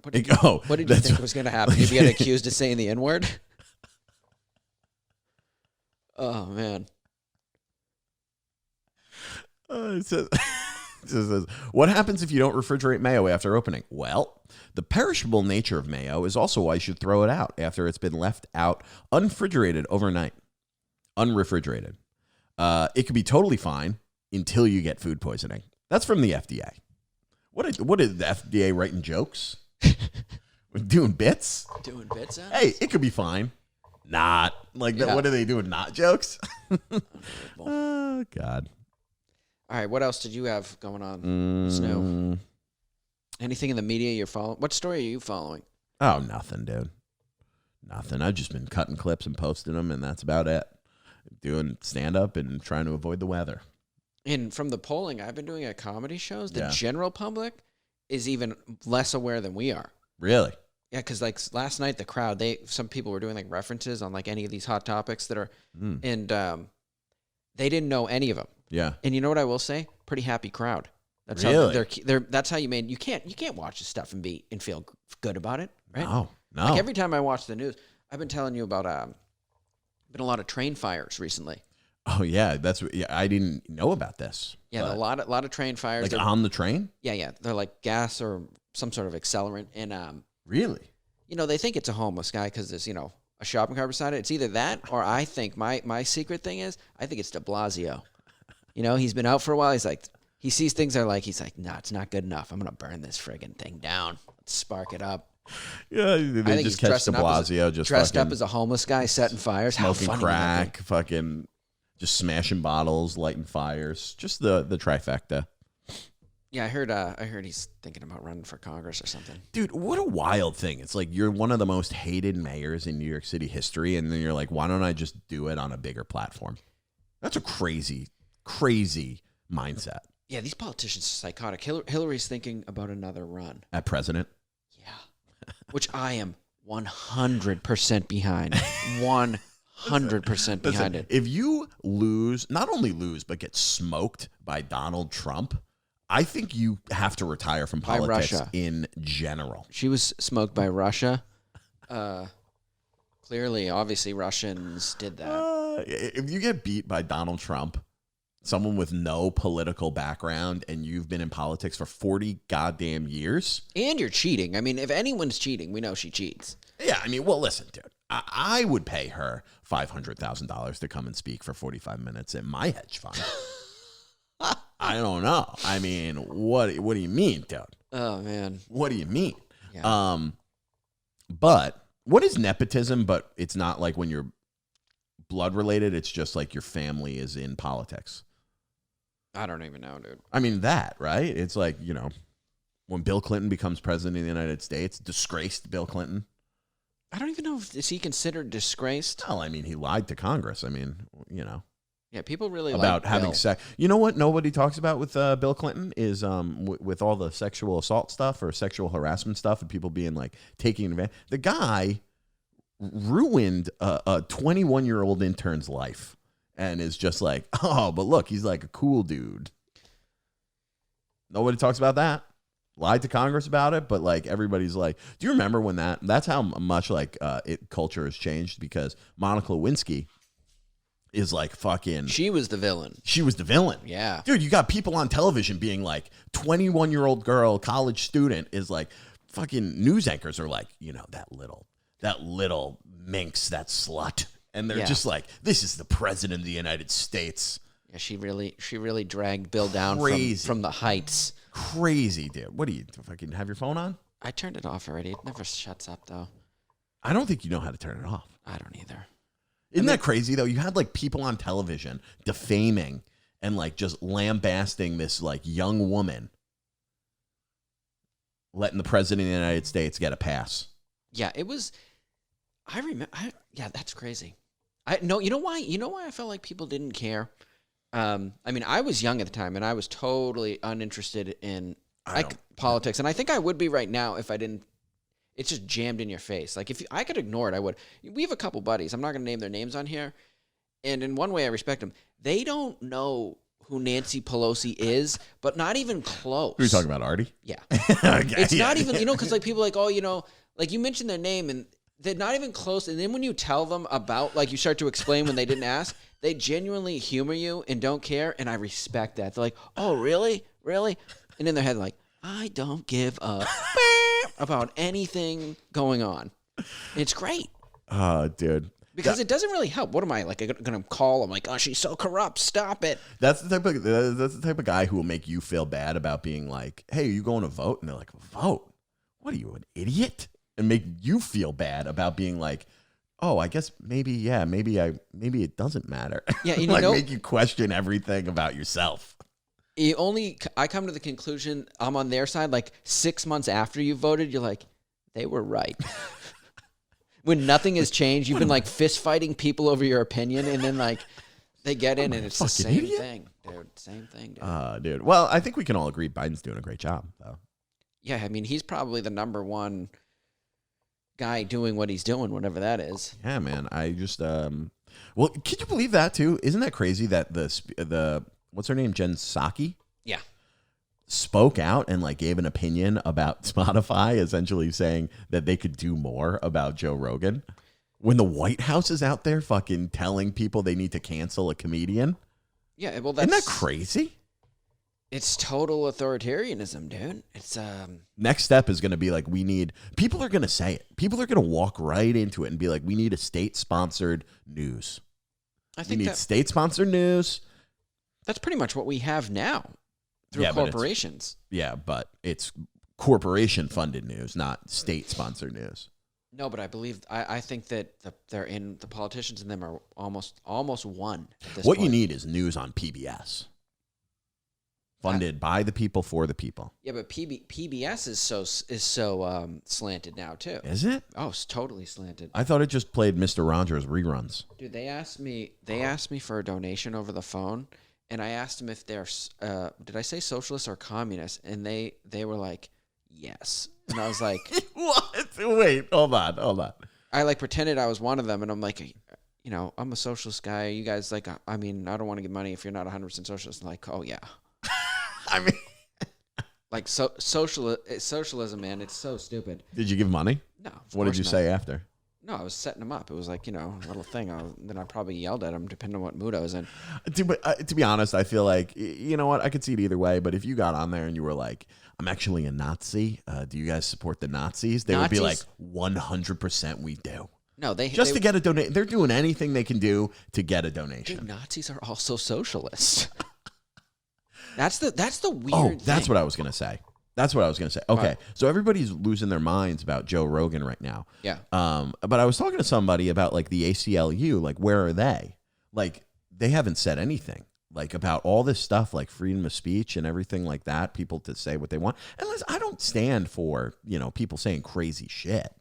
What did you think was going to happen? If you get accused of saying the N-word? Oh, man. It says, what happens if you don't refrigerate mayo after opening? Well, the perishable nature of mayo is also why you should throw it out after it's been left out unrefrigerated overnight. Unrefrigerated. It could be totally fine until you get food poisoning. That's from the FDA. What is the FDA writing jokes? Doing bits? Doing bits? Hey, it could be fine. Not. What are they doing? Not jokes? Oh, God. All right, what else did you have going on, Snow? Anything in the media you're following? What story are you following? Oh, nothing, dude. Nothing. I've just been cutting clips and posting them, and that's about it. Doing stand-up and trying to avoid the weather. And from the polling I've been doing at comedy shows, the general public is even less aware than we are. Really? Yeah, because last night the crowd, some people were doing references on any of these hot topics that are, and they didn't know any of them. Yeah. And you know what I will say? Pretty happy crowd. That's really? How that's how you made. You can't watch this stuff and feel good about it, right? No. Every time I watch the news, I've been telling you about been a lot of train fires recently. Oh yeah, I didn't know about this. Yeah, a lot of train fires. On the train? Yeah. They're like gas or some sort of accelerant, and really, they think it's a homeless guy because there's a shopping cart beside it. It's either that or I think my secret thing is I think it's De Blasio. He's been out for a while. He's like, he sees things he's like, nah, it's not good enough. I'm gonna burn this friggin' thing down. Let's spark it up. Yeah, they just catch De Blasio dressed up as a homeless guy setting fires, smoking crack, fucking just smashing bottles, lighting fires, just the trifecta. Yeah, I heard he's thinking about running for Congress or something. Dude, what a wild thing. It's like you're one of the most hated mayors in New York City history, and then you're like, why don't I just do it on a bigger platform? That's a crazy mindset. Yeah, these politicians are psychotic. Hillary's thinking about another run. At president? Yeah. Which I am 100% behind. 100% behind it. If you not only lose, but get smoked by Donald Trump, I think you have to retire from politics in general. She was smoked by Russia. Clearly, obviously, Russians did that. If you get beat by Donald Trump, someone with no political background, and you've been in politics for 40 goddamn years. And you're cheating. I mean, if anyone's cheating, we know she cheats. Yeah, I mean, well, listen, dude. I would pay her $500,000 to come and speak for 45 minutes at my hedge fund. I don't know. I mean, what do you mean, dude? Oh, man. What do you mean? Yeah. But what is nepotism? But it's not like when you're blood related. It's just like your family is in politics. I don't even know, dude. I mean, that, right? It's like, when Bill Clinton becomes president of the United States, disgraced Bill Clinton. I don't even know is he considered disgraced? Well, I mean, he lied to Congress. I mean, Yeah, people really about like having Bill. sex. You know what nobody talks about with Bill Clinton is with all the sexual assault stuff or sexual harassment stuff and people being like taking advantage. The guy ruined a 21-year-old intern's life and is just like, oh, but look, he's like a cool dude. Nobody talks about that. Lied to Congress about it, but like everybody's like, do you remember when that's how much like culture has changed because Monica Lewinsky is like fucking. She was the villain. She was the villain. Yeah. Dude, you got people on television being like 21-year-old girl, college student is like fucking news anchors are like, you know, that little minx, that slut. And they're just like, this is the president of the United States. Yeah, she really dragged Bill down from the heights. Crazy, dude. What do you fucking have your phone on? I turned it off already. It never shuts up though. I don't think you know how to turn it off. I don't either. Isn't that crazy though? You had like people on television defaming and like just lambasting this like young woman, letting the president of the United States get a pass. Yeah, it was. I remember. Yeah, that's crazy. You know why? You know why I felt like people didn't care. I mean, I was young at the time, and I was totally uninterested in politics, and I think I would be right now if I didn't. It's just jammed in your face. Like if I could ignore it, I would. We have a couple buddies. I'm not going to name their names on here, and in one way, I respect them. They don't know who Nancy Pelosi is, but not even close. Who are you talking about, Artie? Yeah. Okay, It's not even, because like people are like, oh, like you mentioned their name and they're not even close. And then when you tell them about, like you start to explain when they didn't ask, they genuinely humor you and don't care. And I respect that. They're like, oh, really? Really? And in their head, like, I don't give a about anything going on. And it's great. Oh, dude. Because it doesn't really help. What am I like going to call them? Like, oh, she's so corrupt. Stop it. That's the type of guy who will make you feel bad about being like, hey, are you going to vote? And they're like, vote? What are you, an idiot? And make you feel bad about being like, oh, I guess maybe it doesn't matter. Yeah, and like make you question everything about yourself. I come to the conclusion I'm on their side like 6 months after you voted. You're like, they were right. When nothing has changed, you've been like fist fighting people over your opinion, and then like they get in and it's the same thing, dude. Same thing, dude. Dude. Well, I think we can all agree Biden's doing a great job, though. Yeah, I mean, he's probably the number one guy doing what he's doing, whatever that is. Yeah, man. I just well, can you believe that too? Isn't that crazy that the what's her name, Jen Psaki? Yeah. Spoke out and like gave an opinion about Spotify, essentially saying that they could do more about Joe Rogan. When the White House is out there fucking telling people they need to cancel a comedian. Yeah, well, isn't that crazy? It's total authoritarianism, dude. It's next step is going to be like people are going to say it. People are going to walk right into it and be like, we need a state-sponsored news. I think we need state-sponsored news. That's pretty much what we have now. Through corporations. But it's corporation-funded news, not state-sponsored news. No, but I think that the politicians in them are almost one at this What point. you need is news on PBS. Funded by the people for the people. Yeah, but PBS is so slanted now too. Is it? Oh, it's totally slanted. I thought it just played Mr. Rogers reruns. Dude, they asked me for a donation over the phone. And I asked them if they're, did I say socialist or communist? And they were like, yes. And I was like, what? Wait, hold on. I like pretended I was one of them. And I'm like, I'm a socialist guy. You guys like, I mean, I don't want to give money if you're not 100% socialist. And like, oh yeah. I mean, like socialism, man. It's so stupid. Did you give money? No. What did you say after? No, I was setting him up. It was like, a little thing. Then I probably yelled at him, depending on what mood I was in. To be honest, I feel like, you know what? I could see it either way. But if you got on there and you were like, I'm actually a Nazi. Do you guys support the Nazis? They would be like, 100% we do. No, to get a donation. They're doing anything they can do to get a donation. Dude, Nazis are also socialists. That's the weird thing. That's what I was going to say. Okay, so everybody's losing their minds about Joe Rogan right now. Yeah. But I was talking to somebody about like the ACLU, like where are they? Like they haven't said anything like about all this stuff, like freedom of speech and everything like that. People to say what they want. And I don't stand for people saying crazy shit,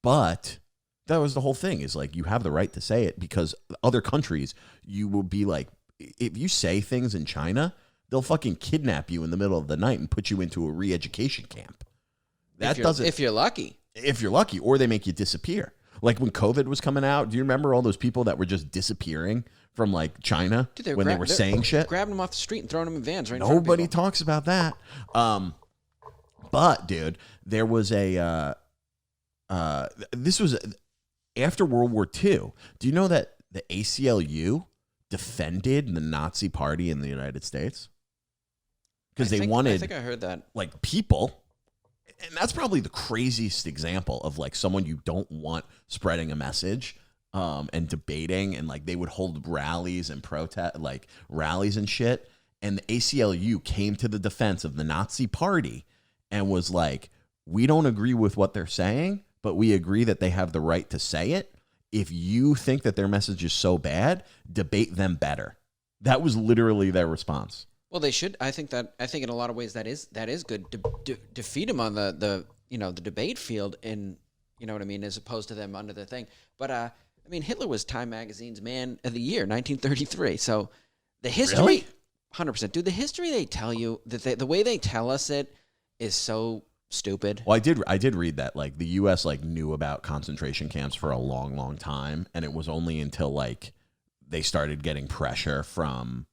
but that was the whole thing. Is like you have the right to say it because other countries you will be like if you say things in China, they'll fucking kidnap you in the middle of the night and put you into a re-education camp. If you're lucky. If you're lucky, or they make you disappear. Like when COVID was coming out, do you remember all those people that were just disappearing from like China when they were saying shit? Grabbing them off the street and throwing them in vans right in front of Nobody people. talks about that. But dude, there was this was after World War II. Do you know that the ACLU defended the Nazi Party in the United States? Because they wanted, I think I heard that. Like people. And that's probably the craziest example of like someone you don't want spreading a message and debating, and like they would hold rallies and protest, like rallies and shit. And the ACLU came to the defense of the Nazi Party and was like, we don't agree with what they're saying, but we agree that they have the right to say it. If you think that their message is so bad, debate them better. That was literally their response. Well, they should. I think in a lot of ways that is good. Defeat them on the debate field, and you know what I mean, as opposed to them under the thing. But I mean, Hitler was Time Magazine's Man of the Year, 1933. So the history, Really? 100%, dude. The history they tell you, that the way they tell us it is so stupid. Well, I did read that like the U.S. like knew about concentration camps for a long, long time, and it was only until like they started getting pressure from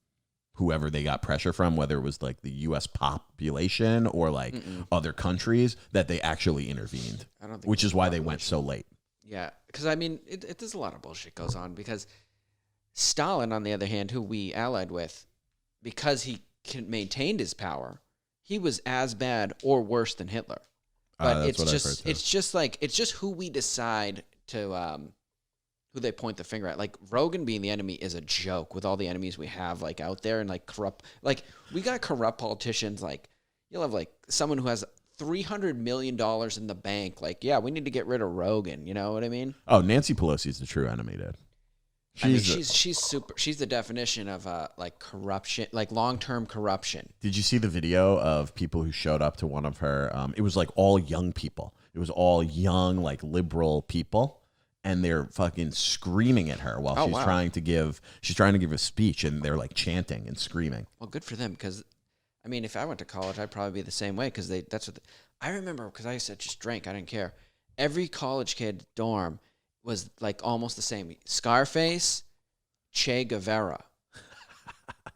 whoever they got pressure from, whether it was like the U.S. population or like other countries, that they actually intervened. I don't think which is why they went so late. Yeah, because I mean, there's a lot of bullshit goes on. Because Stalin, on the other hand, who we allied with, because he maintained his power, he was as bad or worse than Hitler. But it's just who we decide to who they point the finger at. Like Rogan being the enemy is a joke with all the enemies we have like out there, and like corrupt. Like we got corrupt politicians. Like you'll have like someone who has $300 million in the bank. Like, yeah, we need to get rid of Rogan. You know what I mean? Oh, Nancy Pelosi's the true enemy, dude. She's the definition of like corruption, like long-term corruption. Did you see the video of people who showed up to one of her? It was like all young people. It was all young, like liberal people, and they're fucking screaming at her while she's trying to give a speech, and they're like chanting and screaming. Well, good for them, because I mean, if I went to college, I'd probably be the same way, because I remember, because I used to just drink. I didn't care. Every college kid dorm was like almost the same. Scarface, Che Guevara.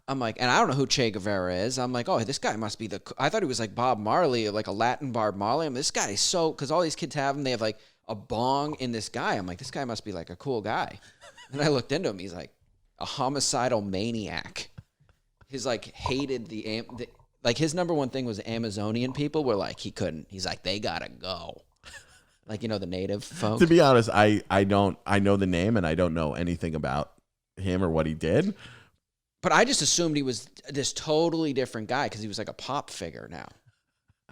I'm like, and I don't know who Che Guevara is. I'm like, oh, this guy must be I thought he was like Bob Marley, like a Latin Bob Marley. This guy is so, because all these kids have him. They have like a bong in this guy. I'm like, this guy must be like a cool guy. And I looked into him. He's like a homicidal maniac. He's like hated like his number one thing was Amazonian people were like, he couldn't. He's like, they gotta go. Like, you know, the native folk. To be honest, I know the name and I don't know anything about him or what he did. But I just assumed he was this totally different guy because he was like a pop figure now.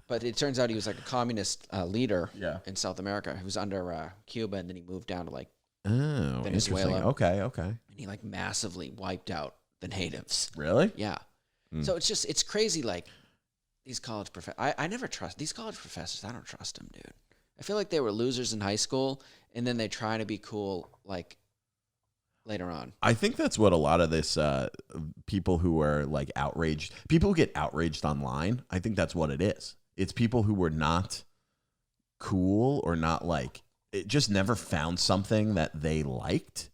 But it turns out he was like a communist leader in South America who was under Cuba, and then he moved down to like Venezuela. Okay. And he like massively wiped out the natives. Really? Yeah. So it's crazy. Like these college professors, I never trust these college professors. I don't trust them, dude. I feel like they were losers in high school, and then they try to be cool like later on. I think that's what a lot of this people who are like outraged, people who get outraged online, I think that's what it is. It's people who were not cool or not like, it just never found something that they liked,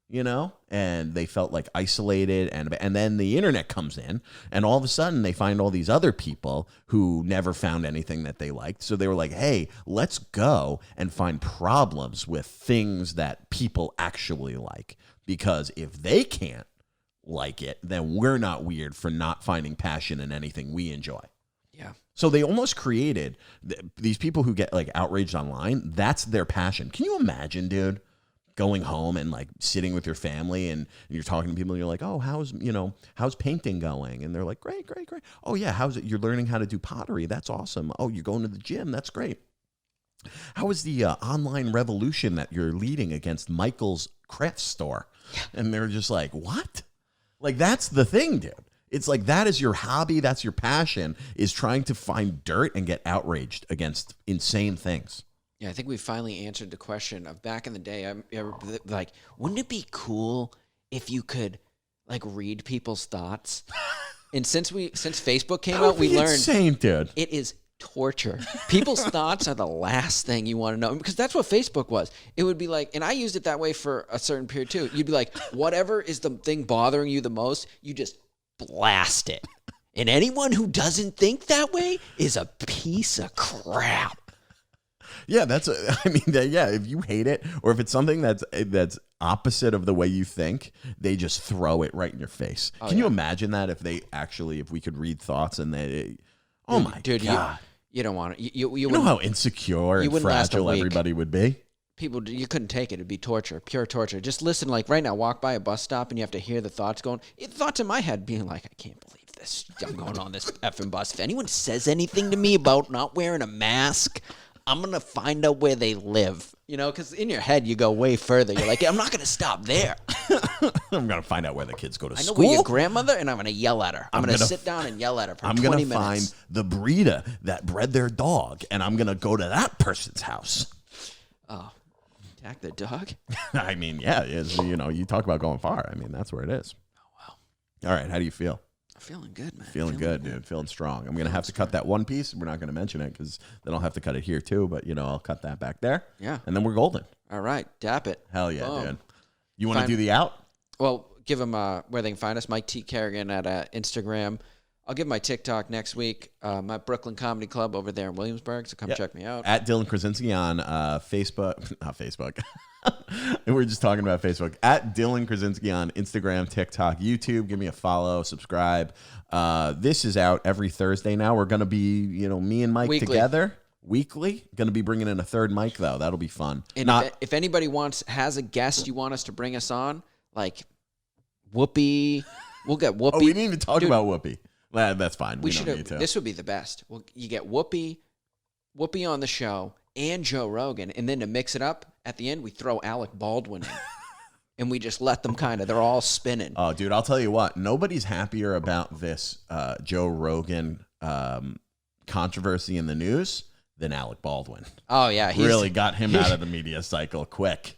you know, and they felt like isolated, and then the internet comes in, and all of a sudden they find all these other people who never found anything that they liked. So they were like, hey, let's go and find problems with things that people actually like, because if they can't like it, then we're not weird for not finding passion in anything we enjoy. Yeah. So they almost created these people who get like outraged online. That's their passion. Can you imagine, dude, going home and like sitting with your family and you're talking to people and you're like, oh, how's painting going? And they're like, great. Oh yeah. How's it? You're learning how to do pottery. That's awesome. Oh, you're going to the gym. That's great. How is the online revolution that you're leading against Michael's craft store? Yeah. And they're just like, what? Like, that's the thing, dude. It's like, that is your hobby. That's your passion, is trying to find dirt and get outraged against insane things. Yeah, I think we finally answered the question of back in the day. Like, wouldn't it be cool if you could like read people's thoughts. And since Facebook came out, we learned insane, dude. It is torture. People's thoughts are the last thing you want to know, because that's what Facebook was. It would be like, and I used it that way for a certain period too. You'd be like, whatever is the thing bothering you the most, you just blast it. And anyone who doesn't think that way is a piece of crap. Yeah, if you hate it, or if it's something that's opposite of the way you think, they just throw it right in your face. Can you imagine that if we could read thoughts and they, God. You don't want it. You know how insecure and fragile everybody would be? People, you couldn't take it. It'd be torture, pure torture. Just listen, like right now, walk by a bus stop and you have to hear the thoughts going. Thoughts in my head being like, I can't believe this. I'm going on this effing bus. If anyone says anything to me about not wearing a mask, I'm going to find out where they live. You know, because in your head, you go way further. You're like, I'm not going to stop there. I'm going to find out where the kids go to school. I know where your grandmother, and I'm going to yell at her. I'm going to sit down and yell at her for 20 minutes. I'm going to find the breeder that bred their dog, and I'm going to go to that person's house. Oh, attack the dog? I mean, yeah. You talk about going far. I mean, that's where it is. Oh, wow. All right, how do you feel? I'm feeling good, man. Feeling good, dude. Feeling strong. I'm going to have to cut that one piece. We're not going to mention it because then I'll have to cut it here too. But, I'll cut that back there. Yeah. And then we're golden. All right. Dap it. Hell yeah, dude. You want to do the out? Well, give them where they can find us. Mike T. Kerrigan at Instagram. I'll give my TikTok next week. My Brooklyn Comedy Club over there in Williamsburg. So come check me out. At Dylan Krasinski on Facebook. Not Facebook. We're just talking about Facebook. At Dylan Krasinski on Instagram, TikTok, YouTube. Give me a follow, subscribe. This is out every Thursday now. We're going to be, me and Mike together weekly. Going to be bringing in a third mic, though. That'll be fun. And if anybody has a guest you want us to bring us on, like Whoopi, we'll get Whoopi. Oh, we didn't even talk about Whoopi. That's fine. We don't need to. This would be the best. Well, you get Whoopi on the show, and Joe Rogan, and then to mix it up, at the end, we throw Alec Baldwin in. And we just let them they're all spinning. Oh, dude, I'll tell you what. Nobody's happier about this Joe Rogan controversy in the news than Alec Baldwin. Oh, yeah. Really got him out of the media cycle quick.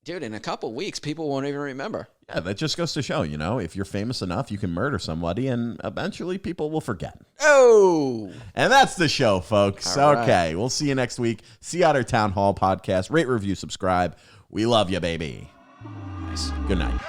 Dude, in a couple weeks, people won't even remember. Yeah, that just goes to show, if you're famous enough, you can murder somebody, and eventually people will forget. Oh! And that's the show, folks. All okay, We'll see you next week. See you at our Town Hall podcast. Rate, review, subscribe. We love you, baby. Nice. Good night.